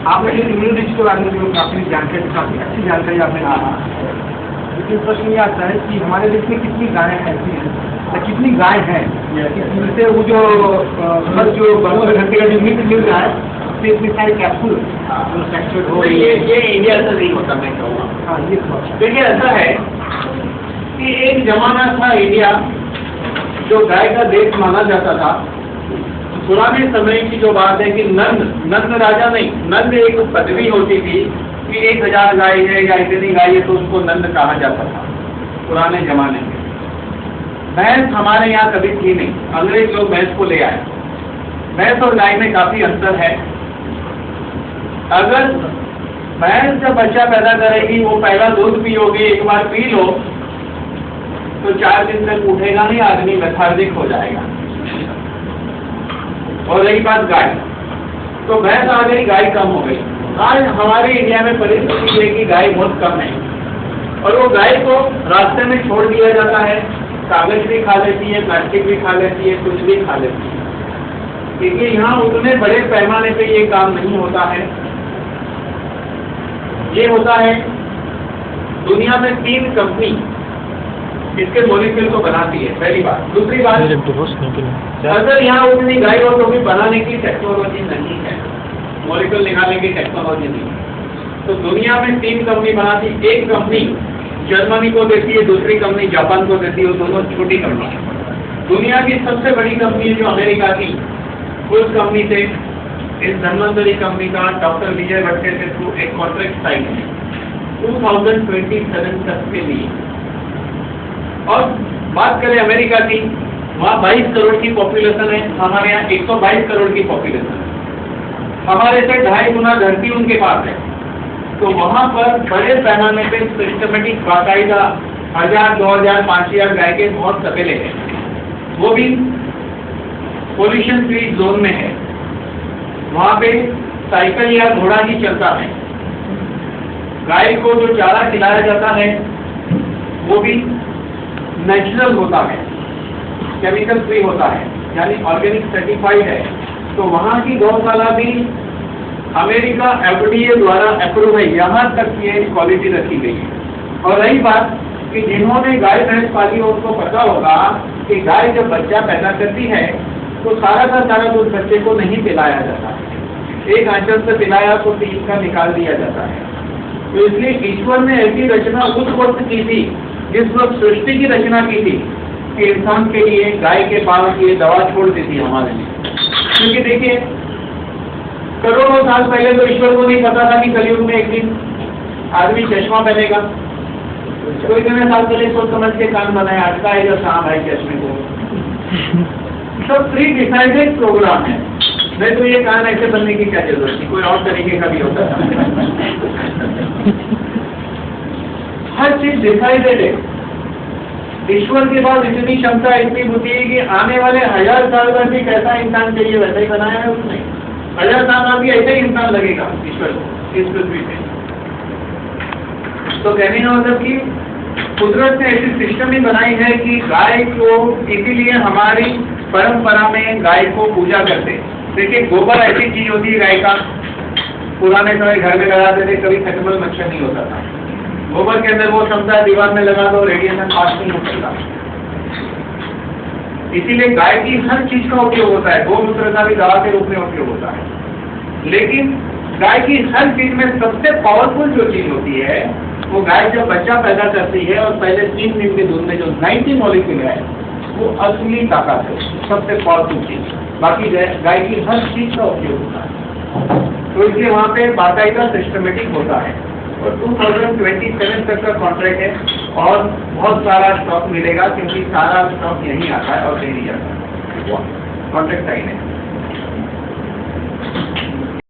आपने जो इम्यूनिटी के बारे में जो काफी जानकारी, काफी अच्छी जानकारी आपने दी। लेकिन प्रश्न ये आता है कि हमारे देश में कितनी गायें ऐसी हैं या कितनी गाय हैं जिनसे वो जो मतलब जो 12 घंटे का जो मीट मिल रहा है उससे इतनी सारी कैप्सूल जो फ्रैक्चर्ड हो रही है। ये इंडिया से नहीं होता, मैं कहूँगा। हाँ, ये देखिए ऐसा है कि एक जमाना था इंडिया जो गाय का देश माना जाता था। पुराने समय की जो बात है कि नंद राजा नहीं, नंद एक पदवी होती थी कि 1000 गाय है या इतनी गाय है तो उसको नंद कहा जाता था पुराने जमाने में। भैंस हमारे यहाँ कभी थी नहीं, अंग्रेज लोग भैंस को ले आए। भैंस और गाय में काफी अंतर है। अगर भैंस जब बच्चा पैदा करेगी वो पहला दूध पियोगे, एक बार पी लो तो 4 दिन तक उठेगा नहीं, आदमी लेथार्जिक हो जाएगा। और रही बात गाय, तो भैंस आ गई, गाय कम हो गई। आज हमारे इंडिया में परिस्थिति है कि गाय बहुत कम है और वो गाय को रास्ते में छोड़ दिया जाता है। कागज भी खा लेती है, प्लास्टिक भी खा लेती है, कुछ भी खा लेती है, क्योंकि यहाँ उतने बड़े पैमाने पे ये काम नहीं होता है। ये होता है दुनिया में 3 कंपनी इसके मॉलिक्यूल को बनाती है, पहली बात। दूसरी बात, अगर यहाँ उतनी गाय हो तो भी बनाने की टेक्नोलॉजी नहीं है, मॉलिक्यूल निकालने की टेक्नोलॉजी नहीं है। तो दुनिया में 3 कंपनी बनाती, एक कंपनी जर्मनी को देती है, दूसरी कंपनी जापान को देती है, दोनों छोटी कंपनी। दुनिया की सबसे बड़ी कंपनी है जो अमेरिका की, उस कंपनी से, इस धन्वंतरी कंपनी का डॉक्टर विजय भट्टे से थ्रू एक कॉन्ट्रैक्ट साइन है 2027 तक के लिए। और बात करें अमेरिका की, वहाँ 22 करोड़ की पॉपुलेशन है, हमारे यहाँ 122 करोड़ की पॉपुलेशन है। हमारे से 2.5 गुना धरती उनके पास है। तो वहाँ पर बड़े पैमाने पे सिस्टमेटिक बाकायदा 1000, 2000, 5000 गाय के बहुत तबेले हैं, वो भी पोल्यूशन फ्री जोन में है। वहाँ पे साइकिल या घोड़ा ही चलता है। गाय को जो चारा खिलाया जाता है वो भी नेचुरल होता है, केमिकल फ्री होता है, यानी ऑर्गेनिक सर्टिफाइड है। तो वहाँ की गौशाला भी अमेरिका FDA द्वारा अप्रूव है, यहाँ तक ये क्वालिटी रखी गई है। और रही बात कि जिन्होंने गाय भैंस पाली हो उनको पता होगा कि गाय जब बच्चा पैदा करती है तो सारा का सारा दूध बच्चे को नहीं पिलाया जाता है, एक आंचल से पिलाया तो 3 का निकाल दिया जाता है। तो इसलिए ईश्वर ने ऐसी रचना उस वक्त की थी जिस वक्त सृष्टि की रचना की थी कि इंसान के लिए गाय के पाल की दवा छोड़ दी थी हमारे लिए। क्योंकि देखिए करोड़ों साल पहले तो ईश्वर को नहीं पता था कि कलयुग में एक दिन आदमी चश्मा पहनेगा। तो इतने साल पहले सोच समझ के कान बनाया, अटका है जो सांप है चश्मे को। सब प्री डिसाइडेड प्रोग्राम है। नहीं तो ये कान ऐसे बनने की क्या जरूरत थी, कोई और तरीके का भी होता था। हर चीज डिसाइडेड है। ईश्वर के पास इतनी क्षमता, इतनी बुद्धि है कि आने वाले 1000 साल में भी कैसा इंसान चाहिए वैसा ही बनाया है उसने। 1000 साल में भी ऐसे ही इंसान लगेगा ईश्वर को इस पृथ्वी पे। तो कहने का मतलब कि कुदरत ने ऐसी सिस्टम ही बनाई है कि गाय को, इसीलिए हमारी परंपरा में गाय को पूजा करते। देखिए गोबर ऐसी चीज होती है गाय का, पुराने समय घर में लगाते थे, कभी खटमल मच्छर नहीं होता था। गोबर के अंदर वो क्षमता है, दीवार में लगा दो रेडिएशन पास नहीं हो सकता। इसीलिए गाय की हर चीज का उपयोग होता है, गौमूत्र का भी दवा के रूप में उपयोग होता है। लेकिन गाय की हर चीज में सबसे पावरफुल जो चीज होती है वो गाय जब बच्चा पैदा करती है और पहले 3 दिन के दूध में जो 90 मॉलिक्यूल है वो असली ताकत है, सबसे पावरफुल चीज। बाकी गाय की हर चीज का उपयोग होता है। तो इसलिए वहाँ पे बाकायदा सिस्टमेटिक होता है। और 2027 तक का कॉन्ट्रैक्ट है और बहुत सारा स्टॉक मिलेगा क्योंकि सारा स्टॉक यहीं आता है और नहीं जाता है। कॉन्ट्रैक्ट साइन है।